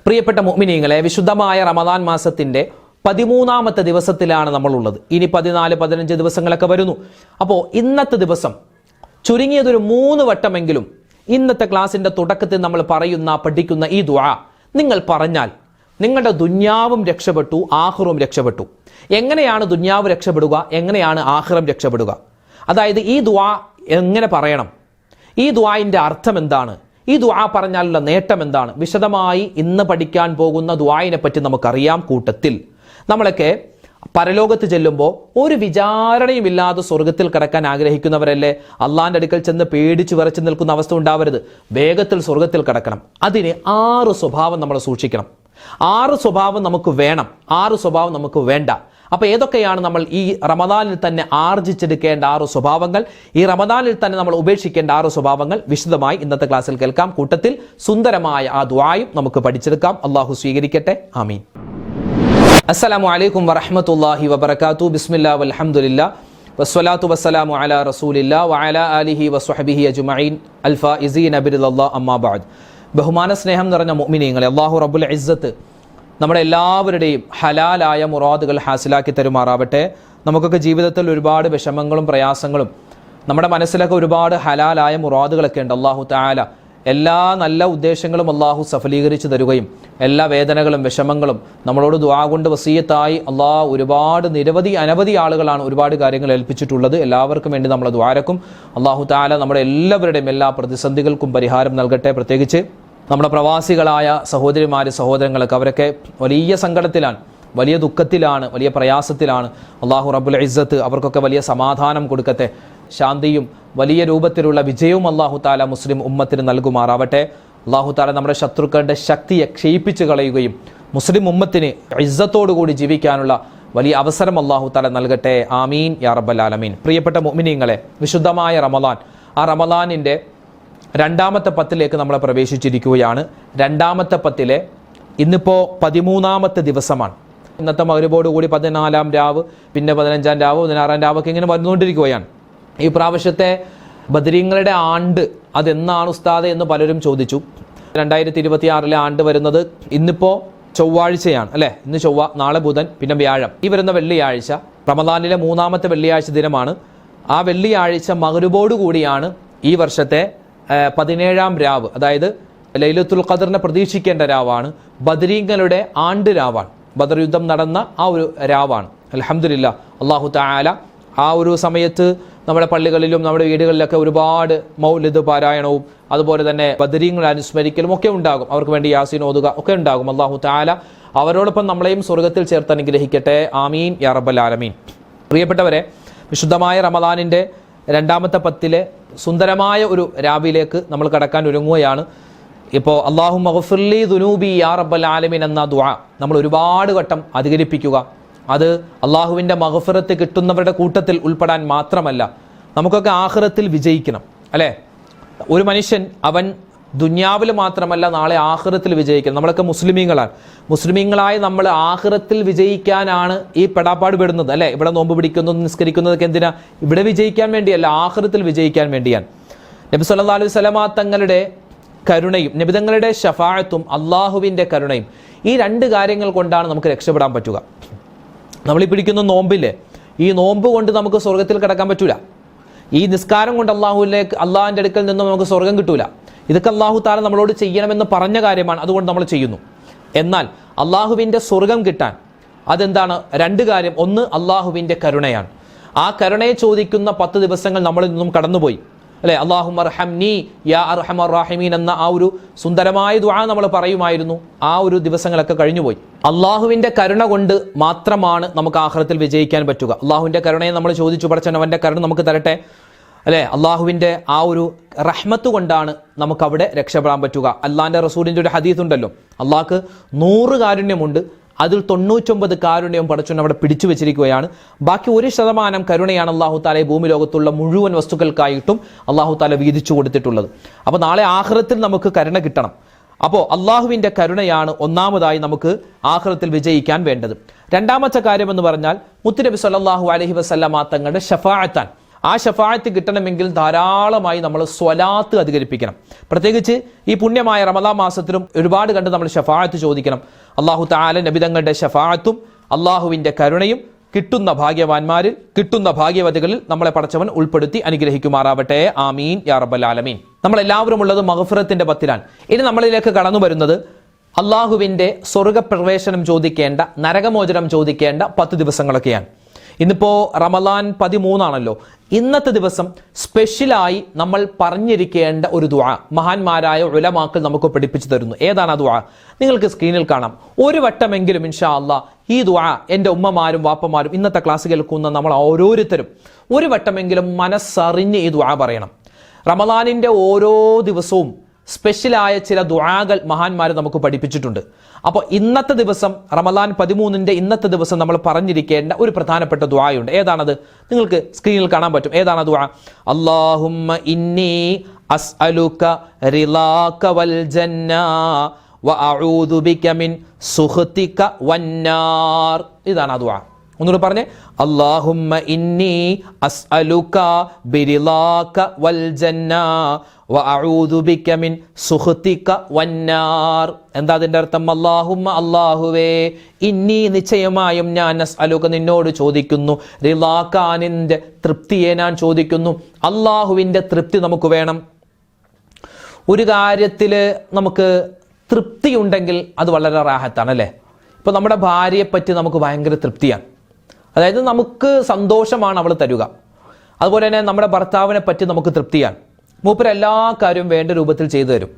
പ്രിയപ്പെട്ട മുഅ്മിനീങ്ങളെ, വിശുദ്ധമായ റമദാൻ മാസത്തിന്റെ 13ാമത്തെ ദിവസത്തിലാണ് നമ്മളുള്ളത്. ഇനി 14, 15 ദിവസങ്ങളൊക്കെ വരുന്നു. അപ്പോൾ ഇന്നത്തെ ദിവസം ചുരുങ്ങിയതൊരു 3 വട്ടമെങ്കിലും ഇന്നത്തെ ക്ലാസിന്റെ തുടക്കത്തിൽ നമ്മൾ പഠിക്കുന്ന ഈ ദുആ നിങ്ങൾ പറഞ്ഞാൽ നിങ്ങളുടെ ദുന്യാവും രക്ഷപ്പെട്ടു, ആഖിറവും രക്ഷപ്പെട്ടു. എങ്ങനെയാണ് ദുന്യാവ് രക്ഷപ്പെടുക, എങ്ങനെയാണ് ആഖിറം രക്ഷപ്പെടുക? അതായത് ഈ ദുആ എങ്ങനെ പറയണം, ഈ ദുആഇന്റെ അർത്ഥം എന്താണ്, ഈ ദുആ പറഞ്ഞാലുള്ള നേട്ടം എന്താണ്, വിശദമായി ഇന്ന് പഠിക്കാൻ പോകുന്ന ദുആഇനെ പറ്റി നമുക്കറിയാം. കൂട്ടത്തിൽ നമ്മളൊക്കെ പരലോകത്ത് ചെല്ലുമ്പോൾ ഒരു വിചാരണയും ഇല്ലാതെ സ്വർഗത്തിൽ കടക്കാൻ ആഗ്രഹിക്കുന്നവരല്ലേ? അള്ളാന്റെ അടുക്കൽ ചെന്ന് പേടിച്ചു വിറച്ചു നിൽക്കുന്ന അവസ്ഥ ഉണ്ടാവരുത്. വേഗത്തിൽ സ്വർഗത്തിൽ കടക്കണം. അതിന് 6 സ്വഭാവം നമ്മൾ സൂക്ഷിക്കണം. 6 സ്വഭാവം നമുക്ക് വേണം, 6 സ്വഭാവം നമുക്ക് വേണ്ട. അപ്പൊ ഏതൊക്കെയാണ് നമ്മൾ ഈ റമദാനിൽ തന്നെ ആർജിച്ചെടുക്കേണ്ട 6 സ്വഭാവങ്ങൾ, ഈ റമദാനിൽ തന്നെ നമ്മൾ ഉപേക്ഷിക്കേണ്ട 6 സ്വഭാവങ്ങൾ വിശദമായി ഇന്നത്തെ ക്ലാസ്സിൽ കേൾക്കാം. കൂട്ടത്തിൽ സുന്ദരമായ ആ ദുആയും നമുക്ക് പഠിച്ചെടുക്കാം. അള്ളാഹു സ്വീകരിക്കട്ടെ. ആമീൻ. അസ്സലാമു അലൈക്കും വറഹ്മത്തുള്ളാഹി വബറകാതുഹു. ബിസ്മില്ലാഹി വൽഹംദുലില്ലാഹ് വസ്സലാത്തു വസ്സലാമു അലാ റസൂലില്ലാഹി വഅലാ ആലിഹി വസ്വഹ്ബിഹി അജ്മഈൻ അൽ ഫായിസീന ബിറിദല്ലാഹി അമ്മാ ബഅദ്. ബഹുമാന സ്നേഹം നിറഞ്ഞ മുഅ്മിനീങ്ങളെ, അല്ലാഹു റബ്ബുൽ ഇസ്സത്ത് നമ്മുടെ എല്ലാവരുടെയും ഹലാലായ മുറാദുകൾ ഹാസിലാക്കി തരുമാറാവട്ടെ. നമുക്കൊക്കെ ജീവിതത്തിൽ ഒരുപാട് വിഷമങ്ങളും പ്രയാസങ്ങളും, നമ്മുടെ മനസ്സിലൊക്കെ ഒരുപാട് ഹലാലായ മുറാദുകളൊക്കെ ഉണ്ട്. അല്ലാഹു തആല എല്ലാ നല്ല ഉദ്ദേശങ്ങളും അള്ളാഹു സഫലീകരിച്ച് തരുകയും എല്ലാ വേദനകളും വിഷമങ്ങളും നമ്മളോട് ദുആ കൊണ്ട് വസിയത്തായി ഒരുപാട് അനവധി ആളുകളാണ് ഒരുപാട് കാര്യങ്ങൾ ഏൽപ്പിച്ചിട്ടുള്ളത്. എല്ലാവർക്കും വേണ്ടി നമ്മൾ ദുആരക്കും. അള്ളാഹു തആല നമ്മുടെ എല്ലാവരുടെയും എല്ലാ പ്രതിസന്ധികൾക്കും പരിഹാരം നൽകട്ടെ. പ്രത്യേകിച്ച് നമ്മുടെ പ്രവാസികളായ സഹോദരിമാര്, സഹോദരങ്ങളൊക്കെ അവരൊക്കെ വലിയ സങ്കടത്തിലാണ്, വലിയ ദുഃഖത്തിലാണ്, വലിയ പ്രയാസത്തിലാണ്. അള്ളാഹു റബ്ബുൽ ഇസ്സത്ത് അവർക്കൊക്കെ വലിയ സമാധാനം കൊടുക്കട്ടെ. ശാന്തിയും വലിയ രൂപത്തിലുള്ള വിജയവും അള്ളാഹു താല മുസ്ലിം ഉമ്മത്തിന് നൽകുമാറാവട്ടെ. അള്ളാഹു താല നമ്മുടെ ശത്രുക്കളുടെ ശക്തിയെ ക്ഷയിപ്പിച്ച് കളയുകയും മുസ്ലിം ഉമ്മത്തിന് ഇസ്സത്തോടുകൂടി ജീവിക്കാനുള്ള വലിയ അവസരം അള്ളാഹു താല നൽകട്ടെ. ആമീൻ യാ റബ്ബൽ ആലമീൻ. പ്രിയപ്പെട്ട മുഅ്മിനീങ്ങളെ, വിശുദ്ധമായ റമദാൻ, ആ റമദാനിൻ്റെ 2ാമത്തെ പത്തിലേക്ക് നമ്മൾ പ്രവേശിച്ചിരിക്കുകയാണ്. 2ാമത്തെ പത്തിലെ ഇന്നിപ്പോൾ 13ാമത്തെ ദിവസമാണ്. ഇന്നത്തെ മഗ്‌രിബോടുകൂടി 14ാം രാവ്, പിന്നെ 15ാം രാവ്, 16ാം രാവൊക്കെ ഇങ്ങനെ വന്നുകൊണ്ടിരിക്കുകയാണ്. ഈ പ്രാവശ്യത്തെ ബദരീങ്ങളുടെ ആണ്ട് അതെന്നാണ് ഉസ്താദ് എന്ന് പലരും ചോദിച്ചു. 2026 ആണ്ട് വരുന്നത് ഇന്നിപ്പോൾ ചൊവ്വാഴ്ചയാണ് അല്ലേ? ഇന്ന് ചൊവ്വ, നാളെ ബുധൻ, പിന്നെ വ്യാഴം. ഈ വരുന്ന വെള്ളിയാഴ്ച റമദാനിലെ 3ാമത്തെ വെള്ളിയാഴ്ച ദിനമാണ്. ആ വെള്ളിയാഴ്ച മഗ്‌രിബോടുകൂടിയാണ് ഈ വർഷത്തെ 17ാം രാവ്, അതായത് ലൈലത്തുൽ ഖദറിനെ പ്രതീക്ഷിക്കേണ്ട രാവാണ്. ബദരീങ്ങളുടെ ആണ്ട് രാവാണ്. ബദർ യുദ്ധം നടന്ന ആ ഒരു രാവാണ്. അൽഹംദുലില്ലാഹ്, അല്ലാഹു തആല ആ ഒരു സമയത്ത് നമ്മുടെ പള്ളികളിലും നമ്മുടെ വീടുകളിലൊക്കെ ഒരുപാട് മൗലിദ് പാരായണവും അതുപോലെ തന്നെ ബദരീങ്ങളെ അനുസ്മരിക്കലും ഒക്കെ ഉണ്ടാകും. അവർക്ക് വേണ്ടി യാസീൻ ഓതുക ഒക്കെ ഉണ്ടാകും. അല്ലാഹു തആല അവരോടൊപ്പം നമ്മളെയും സ്വർഗത്തിൽ ചേർത്ത് അനുഗ്രഹിക്കട്ടെ. ആമീൻ യാ റബ്ബൽ ആലമീൻ. പ്രിയപ്പെട്ടവരെ, വിശുദ്ധമായ റമദാനിൻ്റെ 2ാമത്തെ പത്തിലെ സുന്ദരമായ ഒരു രാവിലേക്ക് നമ്മൾ കടക്കാൻ ഒരുങ്ങുകയാണ്. ഇപ്പോൾ അല്ലാഹുമ്മ ഗ്ഫിർലി ദുനൂബി യാ റബ്ബൽ ആലമീൻ എന്ന ദുആ നമ്മൾ ഒരുപാട് വട്ടം അധികരിപ്പിക്കുക. അത് അള്ളാഹുവിൻ്റെ മഗ്ഫിറത്ത് കിട്ടുന്നവരുടെ കൂട്ടത്തിൽ ഉൾപ്പെടാൻ മാത്രമല്ല, നമുക്കൊക്കെ ആഖിറത്തിൽ വിജയിക്കണം അല്ലേ? ഒരു മനുഷ്യൻ അവൻ ദുന്യാവിൽ മാത്രമല്ല നാളെ ആഖിറത്തിൽ വിജയിക്കണം. നമ്മളൊക്കെ മുസ്ലിമീങ്ങളായി നമ്മൾ ആഖിറത്തിൽ വിജയിക്കാനാണ് ഈ പെടാപ്പാട് പെടുന്നത് അല്ലേ? ഇവിടെ നോമ്പ് പിടിക്കുന്നത്, നിസ്കരിക്കുന്നതൊക്കെ എന്തിനാ? ഇവിടെ വിജയിക്കാൻ വേണ്ടിയല്ല, ആഖിറത്തിൽ വിജയിക്കാൻ വേണ്ടിയാണ്. നബി സല്ലല്ലാഹു അലൈഹി വസല്ലമ തങ്ങളുടെ കരുണയും നബിതങ്ങളുടെ ശഫാഅത്തും അള്ളാഹുവിൻ്റെ കരുണയും, ഈ 2 കാര്യങ്ങൾ കൊണ്ടാണ് നമുക്ക് രക്ഷപ്പെടാൻ പറ്റുക. നമ്മളീ പിടിക്കുന്ന നോമ്പില്ലേ, ഈ നോമ്പ് കൊണ്ട് നമുക്ക് സ്വർഗത്തിൽ കിടക്കാൻ പറ്റൂല. ഈ നിസ്കാരം കൊണ്ട് അള്ളാഹുവിൻ്റെ അടുക്കൽ നിന്നും നമുക്ക് സ്വർഗം കിട്ടൂല. ഇതൊക്കെ അള്ളാഹു താല നമ്മളോട് ചെയ്യണമെന്ന് പറഞ്ഞ കാര്യമാണ്, അതുകൊണ്ട് നമ്മൾ ചെയ്യുന്നു. എന്നാൽ അള്ളാഹുവിൻ്റെ സ്വർഗം കിട്ടാൻ അതെന്താണ്? 2 കാര്യം. ഒന്ന് അള്ളാഹുവിൻ്റെ കരുണയാണ്. ആ കരുണയെ ചോദിക്കുന്ന 10 ദിവസങ്ങൾ നമ്മളിൽ നിന്നും കടന്നുപോയി അല്ലെ? അല്ലാഹുമ്മ അർഹംനി യാ അർഹമർ റഹീമീൻ എന്ന ആ ഒരു സുന്ദരമായ ദുആ നമ്മൾ പറയുമായിരുന്നു. ആ ഒരു ദിവസങ്ങളൊക്കെ കഴിഞ്ഞുപോയി. അള്ളാഹുവിൻ്റെ കരുണ കൊണ്ട് മാത്രമാണ് നമുക്ക് ആഖിറത്തിൽ വിജയിക്കാൻ പറ്റുക. അള്ളാഹുവിൻ്റെ കരുണയെ നമ്മൾ ചോദിച്ചു, പടച്ചവൻ അവൻ്റെ കരുണ നമുക്ക് തരട്ടെ അല്ലേ? അള്ളാഹുവിൻ്റെ ആ ഒരു റഹ്മത്ത് കൊണ്ടാണ് നമുക്ക് അവിടെ രക്ഷപ്പെടാൻ പറ്റുക. അള്ളാഹിൻ്റെ റസൂലിൻ്റെ ഒരു ഹദീസ് ഉണ്ടല്ലോ, അള്ളാഹ്ക്ക് 100 കാരുണ്യമുണ്ട്, അതിൽ 99 കാരുണ്യവും പടച്ചവൻ അവിടെ പിടിച്ചു വെച്ചിരിക്കുകയാണ്. ബാക്കി 1% കരുണയാണ് അള്ളാഹു താല ഭൂമി ലോകത്തുള്ള മുഴുവൻ വസ്തുക്കൾക്കായിട്ടും അള്ളാഹു താല വീതിച്ചു കൊടുത്തിട്ടുള്ളത്. അപ്പോൾ നാളെ ആഖിറത്തിൽ നമുക്ക് കരുണ കിട്ടണം. അപ്പോൾ അള്ളാഹുവിൻ്റെ കരുണയാണ് ഒന്നാമതായി നമുക്ക് ആഖിറത്തിൽ വിജയിക്കാൻ വേണ്ടത്. 2ാമത്തെ കാര്യം എന്ന് പറഞ്ഞാൽ മുത്തുനബി സല്ലല്ലാഹു അലൈഹി വസല്ലമ തങ്ങളുടെ ശഫാഅത്താണ്. ആ ഷഫാഅത്ത് കിട്ടണമെങ്കിൽ ധാരാളമായി നമ്മൾ സ്വലാത്ത് അധികരിപ്പിക്കണം. പ്രത്യേകിച്ച് ഈ പുണ്യമായ റമദാൻ മാസത്തിലും ഒരുപാട് കണ്ട് നമ്മൾ ഷഫാഅത്ത് ചോദിക്കണം. അല്ലാഹു തആല നബി തങ്ങളുടെ ഷഫാഅത്തും അള്ളാഹുവിൻ്റെ കരുണയും കിട്ടുന്ന ഭാഗ്യവാന്മാരിൽ, കിട്ടുന്ന ഭാഗ്യവതികളിൽ നമ്മളെ പടച്ചവൻ ഉൾപ്പെടുത്തി അനുഗ്രഹിക്കുമാറാവട്ടെ. ആമീൻ യാ റബ്ബൽ ആലമീൻ. നമ്മളെല്ലാവരും ഉള്ളത് മഗ്ഫിറത്തിന്റെ പത്തിലാണ്. ഇനി നമ്മളിലേക്ക് കടന്നു വരുന്നത് അള്ളാഹുവിൻ്റെ സ്വർഗപ്രവേശനം ചോദിക്കേണ്ട, നരകമോചനം ചോദിക്കേണ്ട 10 ദിവസങ്ങളൊക്കെയാണ്. ഇന്നിപ്പോ റമദാൻ 13 ഇന്നത്തെ ദിവസം സ്പെഷ്യലായി നമ്മൾ പറഞ്ഞിരിക്കേണ്ട ഒരു ദുആ മഹാന്മാരായ ഉലമാക്കൾ നമുക്ക് പഠിപ്പിച്ചു തരുന്നു. ഏതാണ് ആ ദുആ? നിങ്ങൾക്ക് സ്ക്രീനിൽ കാണാം. ഒരു വട്ടമെങ്കിലും ഇൻഷാ അല്ലാഹ് ഈ ദുആ എൻ്റെ ഉമ്മമാരും വാപ്പമാരും ഇന്നത്തെ ക്ലാസ് കേൾക്കുന്ന നമ്മൾ ഓരോരുത്തരും ഒരു വട്ടമെങ്കിലും മനസ്സറിഞ്ഞ് ഈ ദുആ പറയണം. റമദാനിന്റെ ഓരോ ദിവസവും സ്പെഷ്യലായ ചില ദുആകൾ മഹാന്മാർ നമുക്ക് പഠിപ്പിച്ചിട്ടുണ്ട്. അപ്പോൾ ഇന്നത്തെ ദിവസം റമദാൻ 13 ഇന്നത്തെ ദിവസം നമ്മൾ പറഞ്ഞിരിക്കേണ്ട ഒരു പ്രധാനപ്പെട്ട ദുആയുണ്ട്. ഏതാണത്? നിങ്ങൾക്ക് സ്ക്രീനിൽ കാണാൻ പറ്റും. ഏതാണ് ദുആ? അല്ലാഹുമ്മ ഇന്നി അസ്അലുക റിളാക വൽ ജന്ന വ അഊദു ബിക മിൻ സുഖ്തിക വന്നാർ. ഇതാണ് ആ ദുആ. ഒന്നുകൂടെ പറഞ്ഞേ. അല്ലാഹുമ്മ ഇന്നി അസ്അലുക ബിറിളാക വൽ ജന്ന വ അഊദു ബിക മിൻ സുഖ്തിക വന്നാർ. എന്താ അതിന്റെ അർത്ഥം? അല്ലാഹുമ്മ അല്ലാഹുവേ, ഇന്നി നിശ്ചയമായും ഞാൻ അസ്അലുക നിന്നോട് ചോദിക്കുന്നു, റിളാക നിന്റെ തൃപ്തിയെ ഞാൻ ചോദിക്കുന്നു. അല്ലാഹുവിന്റെ തൃപ്തി നമുക്ക് വേണം. ഒരു കാര്യത്തിൽ നമുക്ക് തൃപ്തി ഉണ്ടെങ്കിൽ അത് വളരെ റാഹത്താണ് അല്ലേ? ഇപ്പൊ നമ്മുടെ ഭാര്യയെ പറ്റി നമുക്ക് ഭയങ്കര തൃപ്തിയാണ്. അതായത് നമുക്ക് സന്തോഷമാണ് അവൾ തരുക. അതുപോലെ തന്നെ നമ്മുടെ ഭർത്താവിനെ പറ്റി നമുക്ക് തൃപ്തിയാണ്. മൂപ്പര് എല്ലാ കാര്യവും വേണ്ട രൂപത്തിൽ ചെയ്തു തരും.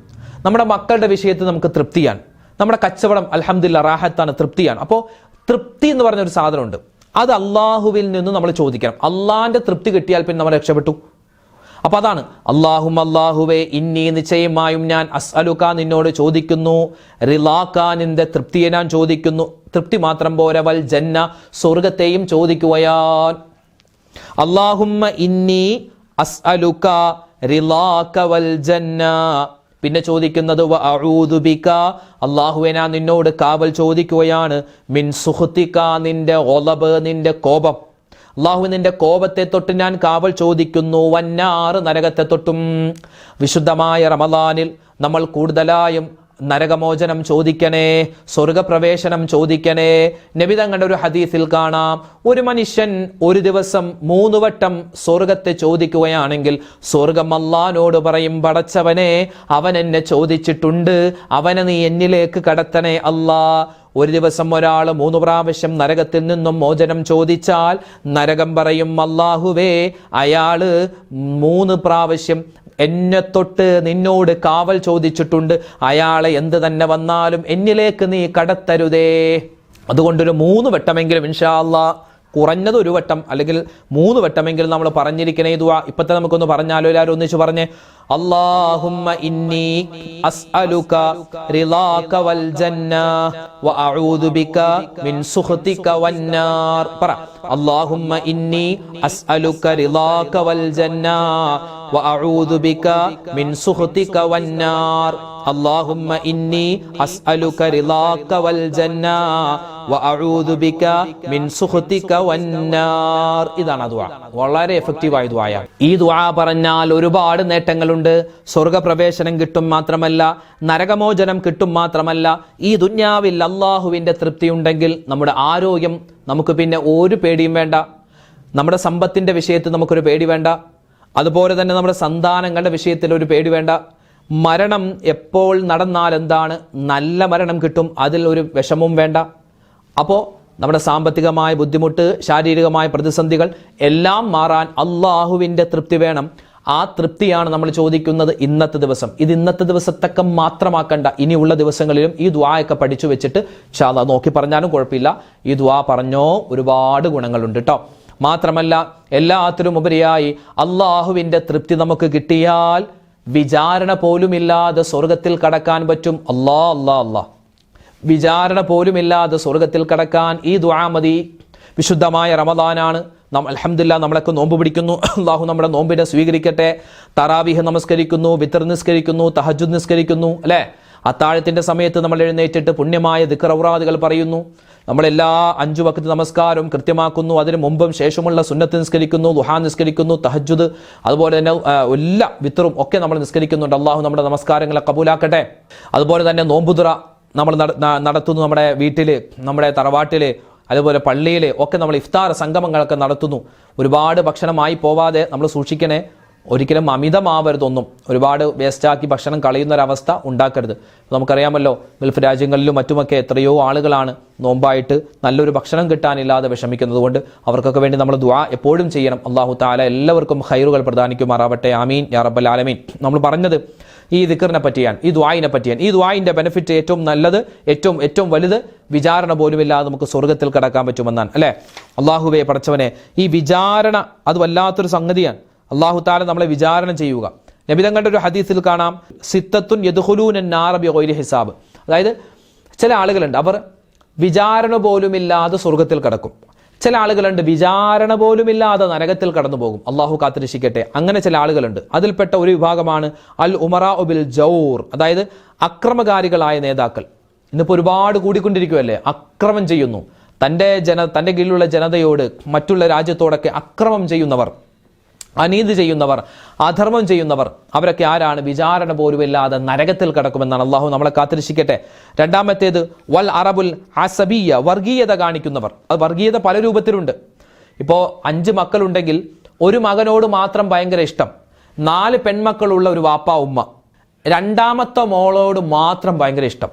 നമ്മുടെ മക്കളുടെ വിഷയത്തിൽ നമുക്ക് തൃപ്തിയാണ്. നമ്മുടെ കച്ചവടം അൽഹംദുലില്ലാ റാഹത്താണ്, തൃപ്തിയാണ്. അപ്പോൾ തൃപ്തി എന്ന് പറഞ്ഞൊരു സാധനമുണ്ട്. അത് അള്ളാഹുവിൽ നിന്ന് നമ്മൾ ചോദിക്കണം. അള്ളാഹിന്റെ തൃപ്തി കിട്ടിയാൽ പിന്നെ നമ്മൾ രക്ഷപ്പെട്ടു. അപ്പൊ അതാണ് അല്ലാഹുവേ ഇന്നി നിശ്ചയമായും ഞാൻ അസ്അലുക നിന്നോട് ചോദിക്കുന്നു, റിളാക നിന്റെ തൃപ്തിയെ ഞാൻ ചോദിക്കുന്നു. തൃപ്തി മാത്രം പോരാ, വൽ ജന്ന സ്വർഗത്തെയും ചോദിക്കുകയാൻ. അല്ലാഹുമ്മ ഇന്നി അസ്അലുക റിളാക വൽ ജന്ന. പിന്നെ ചോദിക്കുന്നത് വ അഊദു ബിക, അല്ലാഹുവേ ഞാൻ നിന്നോട് കാവൽ ചോദിക്കുകയാണ്, മിൻ സുഖ്തിക നിന്റെ ഗളബ്, നിന്റെ കോപം. അല്ലാഹു നിന്റെ കോപത്തെ തൊട്ട് ഞാൻ കാവൽ ചോദിക്കുന്നു, വന്നാർ നരകത്തെ തൊട്ടും. വിശുദ്ധമായ റമദാനിൽ നമ്മൾ കൂടുതലായും നരകമോചനം ചോദിക്കണേ, സ്വർഗപ്രവേശനം ചോദിക്കണേ. നബി തങ്ങളുടെ ഒരു ഹദീസിൽ കാണാം, ഒരു മനുഷ്യൻ ഒരു ദിവസം 3 വട്ടം സ്വർഗത്തെ ചോദിക്കുകയാണെങ്കിൽ സ്വർഗം അല്ലാഹുവോട് പറയും, പടച്ചവനെ അവൻ എന്നെ ചോദിച്ചിട്ടുണ്ട്, അവനെ നീ എന്നിലേക്ക് കടത്തണേ അല്ലാ. ഒരു ദിവസം ഒരാൾ 3 പ്രാവശ്യം നരകത്തിൽ നിന്നും മോചനം ചോദിച്ചാൽ നരകം പറയും, അല്ലാഹുവേ അയാള് 3 പ്രാവശ്യം എന്നെ തൊട്ട് നിന്നോട് കാവൽ ചോദിച്ചിട്ടുണ്ട്, അയാളെ എന്ത് തന്നെ വന്നാലും എന്നിലേക്ക് നീ കടത്തരുതേ. അതുകൊണ്ടൊരു 3 വട്ടമെങ്കിലും ഇൻഷാ അല്ലാഹ്, കുറഞ്ഞത് 1 വട്ടം അല്ലെങ്കിൽ 3 വട്ടമെങ്കിലും നമ്മൾ പറഞ്ഞിരിക്കണേ ദുആ. ഇപ്പത്തെ നമുക്കൊന്ന് പറഞ്ഞാലോ? എല്ലാവരും ഒന്നിച്ച് പറഞ്ഞേ. അല്ലാഹുമ്മ ഇന്നി അസ്അലുക റിളാക വൽ ജന്ന വ അഊദു ബിക മിൻ സുഖ്തിക വന്നാർ. പറ. അല്ലാഹുമ്മ ഇന്നി അസ്അലുക റിളാക വൽ ജന്ന വ അഊദു ബിക മിൻ സുഖ്തിക വന്നാർ. അല്ലാഹുമ്മ ഇന്നി അസ്അലുക റിളാക വൽ ജന്ന വ അഊദു ബിക മിൻ സുഖ്തിക വന്നാർ. ഇതാണ് ദുആ. വളരെ എഫക്റ്റീവായ ദുആയാണ്. ഈ ദുആ പറഞ്ഞാൽ ഒരുപാട് നേട്ടങ്ങളുണ്ട്. സ്വർഗപ്രവേശനം കിട്ടും മാത്രമല്ല, നരകമോചനം കിട്ടും മാത്രമല്ല, ഈ ദുന്യാവിൽ അല്ലാഹുവിന്റെ തൃപ്തി ഉണ്ടെങ്കിൽ നമ്മുടെ ആരോഗ്യം നമുക്ക് പിന്നെ ഒരു പേടിയും വേണ്ട. നമ്മുടെ സമ്പത്തിന്റെ വിഷയത്തിൽ നമുക്കൊരു പേടി വേണ്ട. അതുപോലെ തന്നെ നമ്മുടെ സന്താനങ്ങളുടെ വിഷയത്തിൽ ഒരു പേടി വേണ്ട. മരണം എപ്പോൾ നടന്നാൽ എന്താണ്, നല്ല മരണം കിട്ടും, അതിൽ ഒരു വിഷമവും വേണ്ട. അപ്പോൾ നമ്മുടെ സാമ്പത്തികമായ ബുദ്ധിമുട്ട്, ശാരീരികമായ പ്രതിസന്ധികൾ എല്ലാം മാറാൻ അള്ളാഹുവിൻ്റെ തൃപ്തി വേണം. ആ തൃപ്തിയാണ് നമ്മൾ ചോദിക്കുന്നത് ഇന്നത്തെ ദിവസം. ഇത് ഇന്നത്തെ ദിവസത്തൊക്കെ മാത്രമാക്കണ്ട, ഇനിയുള്ള ദിവസങ്ങളിലും ഈ ദുആയൊക്കെ പഠിച്ചു വെച്ചിട്ട് ഇൻഷാ അല്ലാഹ് നോക്കി പറഞ്ഞാലും കുഴപ്പമില്ല. ഈ ദുആ പറഞ്ഞോ, ഒരുപാട് ഗുണങ്ങളുണ്ട് കേട്ടോ. മാത്രമല്ല എല്ലാത്തിനും ഉപരിയായി അള്ളാഹുവിൻ്റെ തൃപ്തി നമുക്ക് കിട്ടിയാൽ വിചാരണ പോലുമില്ലാതെ സ്വർഗത്തിൽ കടക്കാൻ പറ്റും. അല്ലാ വിചാരണ പോലുമില്ലാതെ സ്വർഗത്തിൽ കടക്കാൻ ഈ ദുആ മതി. വിശുദ്ധമായ റമദാനാണ്. അൽഹംദുലില്ലാഹ് നമ്മളൊക്കെ നോമ്പ് പിടിക്കുന്നു. അള്ളാഹു നമ്മുടെ നോമ്പിനെ സ്വീകരിക്കട്ടെ. തറാവീഹ് നമസ്കരിക്കുന്നു, വിത്ർ നിസ്കരിക്കുന്നു, തഹജ്ജുദ് നിസ്കരിക്കുന്നു, അല്ലേ? അത്താഴത്തിന്റെ സമയത്ത് നമ്മൾ എഴുന്നേറ്റിട്ട് പുണ്യമായ ദിക്ർ ഔറാദുകൾ പറയുന്നു. നമ്മളെല്ലാ 5 വഖ്ത് നമസ്കാരവും കൃത്യമാക്കുന്നു, അതിന് മുമ്പും ശേഷമുള്ള സുന്നത്ത് നിസ്കരിക്കുന്നു, ദുഹാ നിസ്കരിക്കുന്നു, തഹജ്ജുദ്, അതുപോലെ തന്നെ എല്ലാ വിത്തറും ഒക്കെ നമ്മൾ നിസ്കരിക്കുന്നുണ്ട്. അള്ളാഹു നമ്മുടെ നമസ്കാരങ്ങളെ കബൂലാക്കട്ടെ. അതുപോലെ തന്നെ നോമ്പുതുറ നമ്മൾ നടത്തുന്നു, നമ്മുടെ വീട്ടിൽ, നമ്മുടെ തറവാട്ടിൽ, അതുപോലെ പള്ളിയിൽ ഒക്കെ നമ്മൾ ഇഫ്താർ സംഗമങ്ങളൊക്കെ നടത്തുന്നു. ഒരുപാട് ഭക്ഷണമായി പോവാതെ നമ്മൾ സൂക്ഷിക്കണേ. ഒരിക്കലും അമിതമാവരുതൊന്നും, ഒരുപാട് വേസ്റ്റാക്കി ഭക്ഷണം കളയുന്നൊരവസ്ഥ ഉണ്ടാക്കരുത്. നമുക്കറിയാമല്ലോ, ഗൾഫ് രാജ്യങ്ങളിലും മറ്റുമൊക്കെ എത്രയോ ആളുകളാണ് നോമ്പായിട്ട് നല്ലൊരു ഭക്ഷണം കിട്ടാനില്ലാതെ വിഷമിക്കുന്നത്. കൊണ്ട് അവർക്കൊക്കെ വേണ്ടി നമ്മൾ ദുആ എപ്പോഴും ചെയ്യണം. അല്ലാഹു തആല എല്ലാവർക്കും ഖൈറുകൾ പ്രദാനിക്കുമാറാവട്ടെ. ആമീൻ യാ റബ്ബൽ ആലമീൻ. നമ്മൾ പറഞ്ഞത് ഈ ദിക്റിനെ പറ്റിയാണ്, ഈ ദുആയിനെ പറ്റിയാണ്. ഈ ദുആയിന്റെ ബെനിഫിറ്റ് ഏറ്റവും നല്ലത്, ഏറ്റവും വലുത്, വിചാരണ പോലുമില്ലാതെ നമുക്ക് സ്വർഗ്ഗത്തിൽ കടക്കാൻ പറ്റുമെന്നാണ്, അല്ലേ? അള്ളാഹുവേ പടച്ചവനെ, ഈ വിചാരണ അത് വല്ലാത്തൊരു സംഗതിയാണ്. അള്ളാഹു താല നമ്മളെ വിചാരണ ചെയ്യുക. നബി തങ്ങളുടെ ഒരു ഹദീസിൽ കാണാം, സിത്തത്തുൻ യദ്ഖുലൂന നാറ ബിഗൈരി ഹിസാബ്. അതായത് ചില ആളുകളുണ്ട്, അവർ വിചാരണ പോലുമില്ലാതെ സ്വർഗ്ഗത്തിൽ കടക്കും. ചില ആളുകളുണ്ട് വിചാരണ പോലുമില്ലാതെ നരകത്തിൽ കടന്നു പോകും. അള്ളാഹു കാത്തിരക്ഷിക്കട്ടെ. അങ്ങനെ ചില ആളുകളുണ്ട്. അതിൽപ്പെട്ട ഒരു വിഭാഗമാണ് അൽ ഉമറാ ബിൽ ജൗർ, അതായത് അക്രമകാരികളായ നേതാക്കൾ. ഇന്നിപ്പോൾ ഒരുപാട് കൂടിക്കൊണ്ടിരിക്കുകയല്ലേ, അക്രമം ചെയ്യുന്നു. തൻ്റെ കീഴിലുള്ള ജനതയോട്, മറ്റുള്ള രാജ്യത്തോടൊക്കെ അക്രമം ചെയ്യുന്നവർ, അനീതി ചെയ്യുന്നവർ, അധർമ്മം ചെയ്യുന്നവർ, അവരൊക്കെ ആരാണ്? വിചാരണ പോലുമില്ലാതെ നരകത്തിൽ കടക്കുമെന്നാണ്. അള്ളാഹു നമ്മളെ കാത്തിരക്ഷിക്കട്ടെ. രണ്ടാമത്തേത് വൽ അറബുൽ അസബിയ, വർഗീയത കാണിക്കുന്നവർ. അത് വർഗീയത പല രൂപത്തിലുണ്ട്. ഇപ്പോൾ 5 മക്കളുണ്ടെങ്കിൽ ഒരു മകനോട് മാത്രം ഭയങ്കര ഇഷ്ടം, 4 പെൺമക്കളുള്ള ഒരു വാപ്പ ഉമ്മ, രണ്ടാമത്തെ മോളോട് മാത്രം ഭയങ്കര ഇഷ്ടം,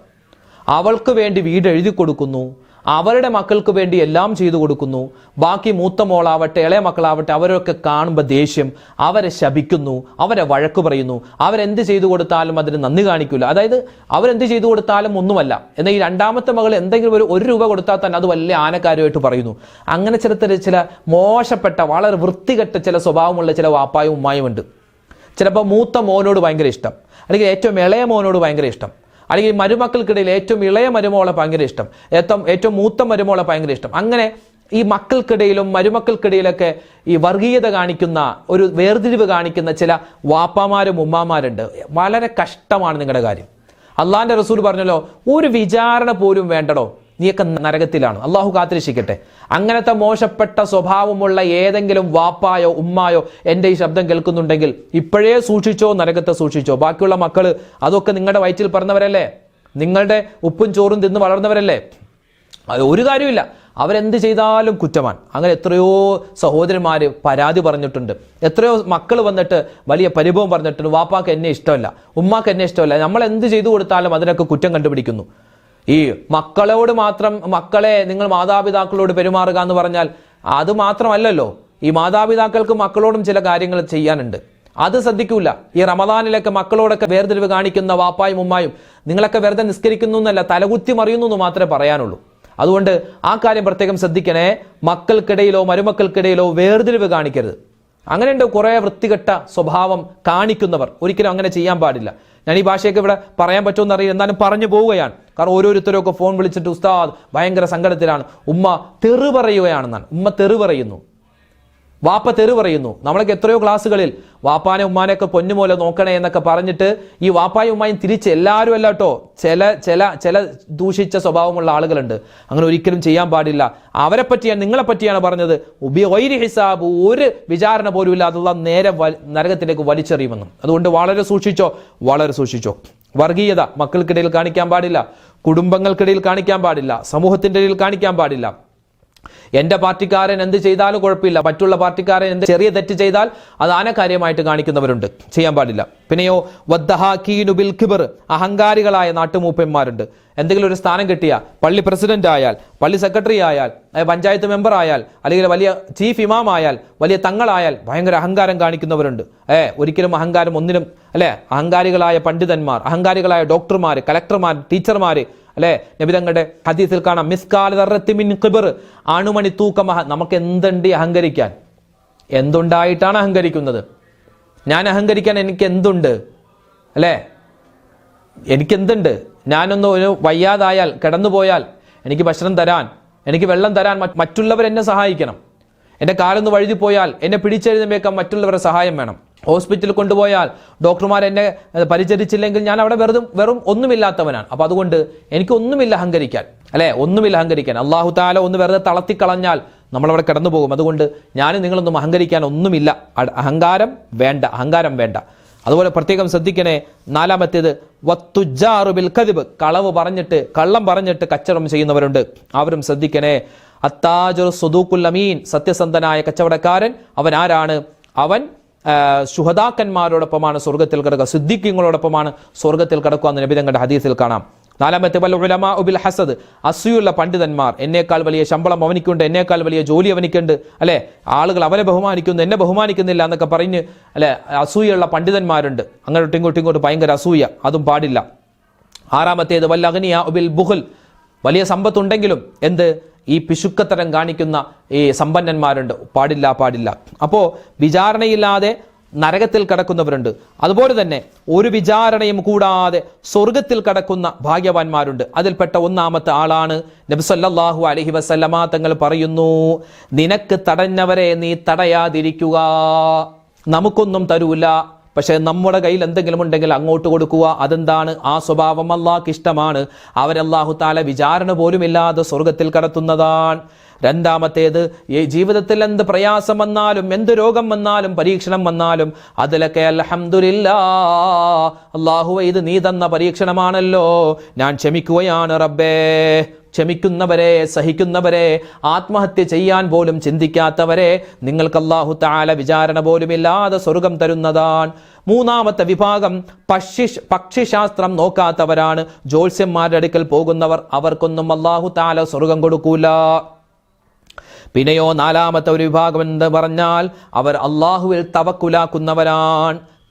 അവൾക്ക് വേണ്ടി വീട് എഴുതി കൊടുക്കുന്നു, അവരുടെ മക്കൾക്ക് വേണ്ടി എല്ലാം ചെയ്തു കൊടുക്കുന്നു. ബാക്കി മൂത്ത മോളാവട്ടെ, ഇളയ മക്കളാവട്ടെ, അവരൊക്കെ കാണുമ്പോൾ ദേഷ്യം, അവരെ ശപിക്കുന്നു, അവരെ വഴക്ക് പറയുന്നു. അവരെന്ത് ചെയ്തു കൊടുത്താലും അതിന് നന്ദി കാണിക്കില്ല. അതായത് അവരെന്ത് ചെയ്തു കൊടുത്താലും ഒന്നുമല്ല. എന്നാൽ ഈ രണ്ടാമത്തെ മകൾ എന്തെങ്കിലും ഒരു രൂപ കൊടുത്താൽ തന്നെ അത് വലിയ ആനക്കാരുമായിട്ട് പറയുന്നു. അങ്ങനെ ചില മോശപ്പെട്ട, വളരെ വൃത്തികെട്ട ചില സ്വഭാവമുള്ള ചില വാപ്പായും ഉമ്മായും ഉണ്ട്. ചിലപ്പോൾ മൂത്ത മോനോട് ഭയങ്കര ഇഷ്ടം, അല്ലെങ്കിൽ ഏറ്റവും ഇളയ മോനോട് ഭയങ്കര ഇഷ്ടം, അല്ലെങ്കിൽ മരുമക്കൾക്കിടയിൽ ഏറ്റവും ഇളയ മരുമോളെ ഭയങ്കര ഇഷ്ടം, ഏറ്റവും മൂത്ത മരുമോളെ ഭയങ്കര ഇഷ്ടം. അങ്ങനെ ഈ മക്കൾക്കിടയിലും മരുമക്കൾക്കിടയിലൊക്കെ ഈ വർഗീയത കാണിക്കുന്ന, ഒരു വേർതിരിവ് കാണിക്കുന്ന ചില വാപ്പാമാരും ഉമ്മാമാരുണ്ട്. വളരെ കഷ്ടമാണ് നിങ്ങളുടെ കാര്യം. അള്ളാഹിന്റെ റസൂൽ പറഞ്ഞല്ലോ, ഒരു വിചാരണ പോലും വേണ്ടടോ, നീയൊക്കെ നരകത്തിലാണ്. അള്ളാഹു കാത്തിരക്ഷിക്കട്ടെ. അങ്ങനത്തെ മോശപ്പെട്ട സ്വഭാവമുള്ള ഏതെങ്കിലും വാപ്പായോ ഉമ്മായോ എൻ്റെ ഈ ശബ്ദം കേൾക്കുന്നുണ്ടെങ്കിൽ ഇപ്പോഴേ സൂക്ഷിച്ചോ, നരകത്തെ സൂക്ഷിച്ചോ. ബാക്കിയുള്ള മക്കള് അതൊക്കെ നിങ്ങളുടെ വയറ്റിൽ പറഞ്ഞവരല്ലേ, നിങ്ങളുടെ ഉപ്പും ചോറും തിന്ന് വളർന്നവരല്ലേ. അത് ഒരു കാര്യമില്ല, അവരെന്ത് ചെയ്താലും കുറ്റമാണ്. അങ്ങനെ എത്രയോ സഹോദരന്മാർ പരാതി പറഞ്ഞിട്ടുണ്ട്. എത്രയോ മക്കൾ വന്നിട്ട് വലിയ പരിഭവം പറഞ്ഞിട്ടുണ്ട്, വാപ്പാക്ക് എന്നെ ഇഷ്ടമല്ല, ഉമ്മാക്ക് എന്നെ ഇഷ്ടമല്ല. നമ്മൾ എന്ത് ചെയ്തു കൊടുത്താലും അതിനൊക്കെ കുറ്റം കണ്ടുപിടിക്കുന്നു. ഈ മക്കളോട് മാത്രം, മക്കളെ നിങ്ങൾ മാതാപിതാക്കളോട് പെരുമാറുക എന്ന് പറഞ്ഞാൽ അത് മാത്രമല്ലല്ലോ, ഈ മാതാപിതാക്കൾക്ക് മക്കളോടും ചില കാര്യങ്ങൾ ചെയ്യാനുണ്ട്. അത് ശ്രദ്ധിക്കൂല. ഈ റമദാനിലൊക്കെ മക്കളോടൊക്കെ വേർതിരിവ് കാണിക്കുന്ന വാപ്പായും ഉമ്മായും, നിങ്ങളൊക്കെ വെറുതെ നിസ്കരിക്കുന്നു എന്നല്ല, തലകുത്തി മറിയുന്നു എന്ന് മാത്രമേ പറയാനുള്ളൂ. അതുകൊണ്ട് ആ കാര്യം പ്രത്യേകം ശ്രദ്ധിക്കണേ. മക്കൾക്കിടയിലോ മരുമക്കൾക്കിടയിലോ വേർതിരിവ് കാണിക്കരുത്. അങ്ങനെയുണ്ട് കുറേ വൃത്തികെട്ട സ്വഭാവം കാണിക്കുന്നവർ. ഒരിക്കലും അങ്ങനെ ചെയ്യാൻ പാടില്ല. ഞാൻ ഈ ഭാഷയൊക്കെ ഇവിടെ പറയാൻ പറ്റുമെന്ന് അറിയില്ല, എന്നാലും പറഞ്ഞു പോവുകയാണ്. കാരണം ഓരോരുത്തരൊക്കെ ഫോൺ വിളിച്ചിട്ട് ഉസ്താദ് ഭയങ്കര സങ്കടത്തിലാണ്, ഉമ്മ തെറി പറയുകയാണെന്നാണ്. ഉമ്മ തെറി പറയുന്നു, വാപ്പ തെറി പറയുന്നു. നമ്മളൊക്കെ എത്രയോ ക്ലാസ്സുകളിൽ വാപ്പാനെ ഉമ്മാനെയൊക്കെ പൊന്നുപോലെ നോക്കണേ എന്നൊക്കെ പറഞ്ഞിട്ട് ഈ വാപ്പായും ഉമ്മായും തിരിച്ച്, എല്ലാവരും അല്ല കേട്ടോ, ചില ദൂഷിച്ച സ്വഭാവമുള്ള ആളുകളുണ്ട്. അങ്ങനെ ഒരിക്കലും ചെയ്യാൻ പാടില്ല. അവരെ പറ്റിയാണ്, നിങ്ങളെ പറ്റിയാണ് പറഞ്ഞത്. ബിഗൈരി ഹിസാബ്, ഒരു വിചാരണ പോലും ഇല്ലാതെ നേരെ നരകത്തിലേക്ക് വലിച്ചെറിയുമെന്നും. അതുകൊണ്ട് വളരെ സൂക്ഷിച്ചോ. വർഗീയത മക്കൾക്കിടയിൽ കാണിക്കാൻ പാടില്ല, കുടുംബങ്ങൾക്കിടയിൽ കാണിക്കാൻ പാടില്ല, സമൂഹത്തിൻ്റെ ഇടയിൽ കാണിക്കാൻ പാടില്ല. എൻ്റെ പാർട്ടിക്കാരൻ എന്ത് ചെയ്താലും കുഴപ്പമില്ല, മറ്റുള്ള പാർട്ടിക്കാരൻ എന്ത് ചെറിയ തെറ്റ് ചെയ്താൽ അത് ആനക്കാര്യമായിട്ട് കാണിക്കുന്നവരുണ്ട്, ചെയ്യാൻ പാടില്ല. പിന്നെയോ വദ്ദഹാഖീനു ബിൽ കിബർ, അഹങ്കാരികളായ നാട്ടുമൂപ്പന്മാരുണ്ട്. എന്തെങ്കിലും ഒരു സ്ഥാനം കിട്ടിയാൽ, പള്ളി പ്രസിഡന്റ് ആയാൽ, പള്ളി സെക്രട്ടറി ആയാൽ, പഞ്ചായത്ത് മെമ്പർ ആയാൽ, അല്ലെങ്കിൽ വലിയ ചീഫ് ഇമാം ആയാൽ, വലിയ തങ്ങളായാൽ ഭയങ്കര അഹങ്കാരം കാണിക്കുന്നവരുണ്ട്. ഒരിക്കലും അഹങ്കാരം ഒന്നിനും അല്ലെ. അഹങ്കാരികളായ പണ്ഡിതന്മാർ, അഹങ്കാരികളായ ഡോക്ടർമാർ, കലക്ടർമാർ, ടീച്ചർമാർ, അല്ലെ. നബിതങ്ങളുടെ ഹദീസിൽ കാണാം, മിസ്കാൽ ദർറത്തി മിൻ ഖിബർ, അണുമണി തൂക്കം. നമുക്ക് എന്തുണ്ട് അഹങ്കരിക്കാൻ? എന്തുണ്ടായിട്ടാണ് അഹങ്കരിക്കുന്നത്? ഞാൻ അഹങ്കരിക്കാൻ എനിക്ക് എന്തുണ്ട്? അല്ലേ, എനിക്കെന്തുണ്ട്? ഞാനൊന്ന് ഒരു വയ്യാതായാൽ, കിടന്നുപോയാൽ എനിക്ക് ഭക്ഷണം തരാൻ, എനിക്ക് വെള്ളം തരാൻ മറ്റുള്ളവർ എന്നെ സഹായിക്കണം. എൻ്റെ കാലൊന്ന് വഴുതി പോയാൽ എന്നെ പിടിച്ചെഴുന്നേൽക്കാൻ മറ്റുള്ളവരുടെ സഹായം വേണം. ഹോസ്പിറ്റലിൽ കൊണ്ടുപോയാൽ ഡോക്ടർമാർ എന്നെ പരിചരിച്ചില്ലെങ്കിൽ ഞാൻ അവിടെ വെറും ഒന്നുമില്ലാത്തവനാണ്. അപ്പോൾ അതുകൊണ്ട് എനിക്ക് ഒന്നുമില്ല അഹങ്കരിക്കാൻ, അല്ലേ? ഒന്നുമില്ല അഹങ്കരിക്കാൻ. അള്ളാഹു താല ഒന്ന് വെറുതെ തളർത്തിക്കളഞ്ഞാൽ നമ്മളവിടെ കിടന്നു പോകും. അതുകൊണ്ട് ഞാനും നിങ്ങളൊന്നും അഹങ്കരിക്കാൻ ഒന്നുമില്ല. അഹങ്കാരം വേണ്ട. അതുപോലെ പ്രത്യേകം ശ്രദ്ധിക്കണേ. നാലാമത്തേത് വത്തുജാറു ബിൽ കദിബ്, കള്ളം പറഞ്ഞിട്ട് കച്ചവടം ചെയ്യുന്നവരുണ്ട്, അവരും ശ്രദ്ധിക്കണേ. അത്താജുർ സുദൂഖുൽ അമീൻ, സത്യസന്ധനായ കച്ചവടക്കാരൻ അവൻ ആരാണ്? അവൻ ശുഹദാക്കന്മാരോടൊപ്പമാണ് സ്വർഗത്തിൽ കിടക്കുക, സിദ്ദീഖീങ്ങളോടൊപ്പമാണ് സ്വർഗത്തിൽ കിടക്കുക എന്ന് നബി തങ്ങളുടെ ഹദീസിൽ കാണാം. നാലാമത്തെ വൽ ഉലമാ ബിൽ ഹസദ്, അസൂയുള്ള പണ്ഡിതന്മാർ, എന്നേക്കാൾ വലിയ ശമ്പളം അവനിക്കുണ്ട്, എന്നേക്കാൾ വലിയ ജോലി അവനിക്കുണ്ട്, അല്ലെ? ആളുകൾ അവനെ ബഹുമാനിക്കുന്നു, എന്നെ ബഹുമാനിക്കുന്നില്ല എന്നൊക്കെ പറഞ്ഞ്, അല്ലെ, അസൂയുള്ള പണ്ഡിതന്മാരുണ്ട്. അങ്ങോട്ടും ഇങ്ങോട്ടും ഭയങ്കര അസൂയ, അതും പാടില്ല. ആറാമത്തേത് വൽ അഗ്നിയാ ബിൽ ബുഖൽ, വലിയ സമ്പത്തുണ്ടെങ്കിലും ഈ പിശുക്കത്തരം കാണിക്കുന്ന ഈ സമ്പന്നന്മാരുണ്ട്, പാടില്ല. അപ്പോൾ വിചാരണയില്ലാതെ നരകത്തിൽ കടക്കുന്നവരുണ്ട്. അതുപോലെ തന്നെ ഒരു വിചാരണയും കൂടാതെ സ്വർഗത്തിൽ കടക്കുന്ന ഭാഗ്യവാന്മാരുണ്ട്. അതിൽപ്പെട്ട ഒന്നാമത്തെ ആളാണ് നബി സല്ലല്ലാഹു അലൈഹി വസല്ലമ തങ്ങൾ പറയുന്നു, നിനക്ക് തടഞ്ഞവരെ നീ തടയാതിരിക്കുക. നമുക്കൊന്നും തരൂല, പക്ഷെ നമ്മുടെ കയ്യിൽ എന്തെങ്കിലും ഉണ്ടെങ്കിൽ അങ്ങോട്ട് കൊടുക്കുക. അതെന്താണ്? ആ സ്വഭാവം അല്ലാഹുക്ക് ഇഷ്ടമാണ്. അവരല്ലാഹു താല വിചാരണ പോലുമില്ലാതെ സ്വർഗത്തിൽ കടത്തുന്നതാണ്. രണ്ടാമത്തേത്, ഈ ജീവിതത്തിൽ എന്ത് പ്രയാസം വന്നാലും, എന്ത് രോഗം വന്നാലും, പരീക്ഷണം വന്നാലും അതിലൊക്കെ അൽഹംദുലില്ലാഹ്, അല്ലാഹുവേ ഇത് നീ തന്ന പരീക്ഷണമാണല്ലോ, ഞാൻ ക്ഷമിക്കുകയാണ് റബ്ബേ. ക്ഷമിക്കുന്നവരെ, സഹിക്കുന്നവരെ, ആത്മഹത്യ ചെയ്യാൻ പോലും ചിന്തിക്കാത്തവരെ നിങ്ങൾക്ക് അല്ലാഹു തആല വിചാരണ പോലുമില്ലാതെ സ്വർഗം തരുന്നതാണ്. മൂന്നാമത്തെ വിഭാഗം പക്ഷിശാസ്ത്രം നോക്കാത്തവരാണ്. ജ്യോത്സ്യന്മാരുടെ അടുക്കൽ പോകുന്നവർ, അവർക്കൊന്നും അല്ലാഹു തആല സ്വർഗം കൊടുക്കൂല. പിന്നെയോ നാലാമത്തെ ഒരു വിഭാഗം എന്ന് പറഞ്ഞാൽ അവർ അള്ളാഹുവിൽ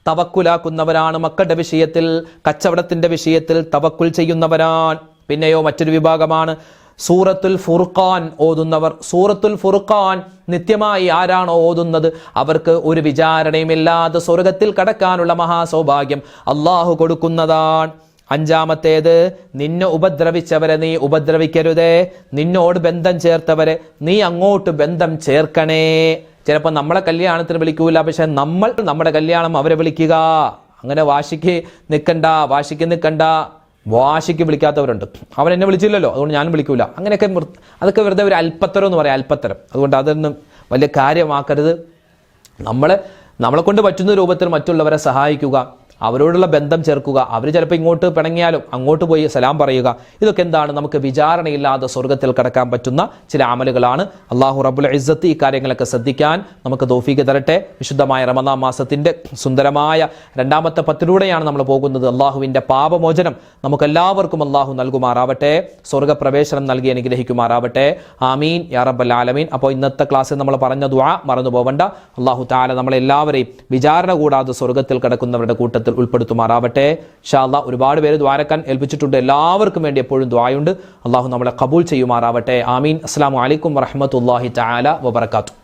തവക്കുലാക്കുന്നവരാണ്. മക്കളുടെ വിഷയത്തിൽ, കച്ചവടത്തിന്റെ വിഷയത്തിൽ തവക്കുൽ ചെയ്യുന്നവരാണ്. പിന്നെയോ മറ്റൊരു വിഭാഗമാണ് സൂറത്തുൽ ഫുർഖാൻ ഓതുന്നവർ. സൂറത്തുൽ ഫുർഖാൻ നിത്യമായി ആരാണോ ഓതുന്നത് അവർക്ക് ഒരു വിചാരണയുമില്ലാതെ സ്വർഗത്തിൽ കടക്കാനുള്ള മഹാസൗഭാഗ്യം അള്ളാഹു കൊടുക്കുന്നതാണ്. അഞ്ചാമത്തേത്, നിന്നെ ഉപദ്രവിച്ചവരെ നീ ഉപദ്രവിക്കരുതേ. നിന്നോട് ബന്ധം ചേർത്തവരെ നീ അങ്ങോട്ട് ബന്ധം ചേർക്കണേ. ചിലപ്പോൾ നമ്മളെ കല്യാണത്തിന് വിളിക്കൂല, പക്ഷെ നമ്മൾ നമ്മുടെ കല്യാണം അവരെ വിളിക്കുക. അങ്ങനെ വാശിക്ക് നിൽക്കണ്ട. വാശിക്ക് വിളിക്കാത്തവരുണ്ട്. അവൻ എന്നെ വിളിച്ചില്ലല്ലോ, അതുകൊണ്ട് ഞാനും വിളിക്കൂല. അങ്ങനെയൊക്കെ അതൊക്കെ വെറുതെ ഒരു അല്പത്തരം എന്ന് പറയാം, അല്പത്തരം. അതുകൊണ്ട് അതൊന്നും വലിയ കാര്യമാക്കരുത്. നമ്മളെ കൊണ്ട് പറ്റുന്ന രൂപത്തിൽ മറ്റുള്ളവരെ സഹായിക്കുക, അവരോടുള്ള ബന്ധം ചേർക്കുക. അവർ ചിലപ്പോൾ ഇങ്ങോട്ട് പിണങ്ങിയാലും അങ്ങോട്ട് പോയി സലാം പറയുക. ഇതൊക്കെ എന്താണ്? നമുക്ക് വിചാരണയില്ലാതെ സ്വർഗത്തിൽ കടക്കാൻ പറ്റുന്ന ചില അമലുകളാണ്. അല്ലാഹു റബ്ബുൽ ഇസ്സത്ത് ഈ കാര്യങ്ങളൊക്കെ ശ്രദ്ധിക്കാൻ നമുക്ക് തൗഫീഖ് തരട്ടെ. വിശുദ്ധമായ റമദാൻ മാസത്തിന്റെ സുന്ദരമായ രണ്ടാമത്തെ പത്തിലൂടെയാണ് നമ്മൾ പോകുന്നത്. അള്ളാഹുവിന്റെ പാപമോചനം നമുക്കെല്ലാവർക്കും അള്ളാഹു നൽകുമാറാവട്ടെ. സ്വർഗപ്രവേശനം നൽകി അനുഗ്രഹിക്കുമാറാവട്ടെ. ആമീൻ യാ റബ്ബൽ ആലമീൻ. അപ്പോൾ ഇന്നത്തെ ക്ലാസ്സിൽ നമ്മൾ പറഞ്ഞ ദുആ മറന്നു പോവണ്ട. അള്ളാഹു തആല നമ്മളെല്ലാവരെയും വിചാരണ കൂടാതെ സ്വർഗത്തിൽ കടക്കുന്നവരുടെ കൂട്ടത്തിൽ ഉൾപ്പെടുത്തുമാറാവട്ടെ. ഇൻഷാ അല്ലാഹ് ഒരുപാട് പേര് ദ്വാരക്കാൻ ഏൽപ്പിച്ചിട്ടുണ്ട്. എല്ലാവർക്കും വേണ്ടി എപ്പോഴും ദ്വായുണ്ട്. അള്ളാഹു നമ്മളെ ഖബൂൽ ചെയ്യുമാറാവട്ടെ. ആമീൻ. അസ്സലാമു അലൈക്കും വറഹ്മത്തുള്ളാഹി തആല വബറകാതുഹു.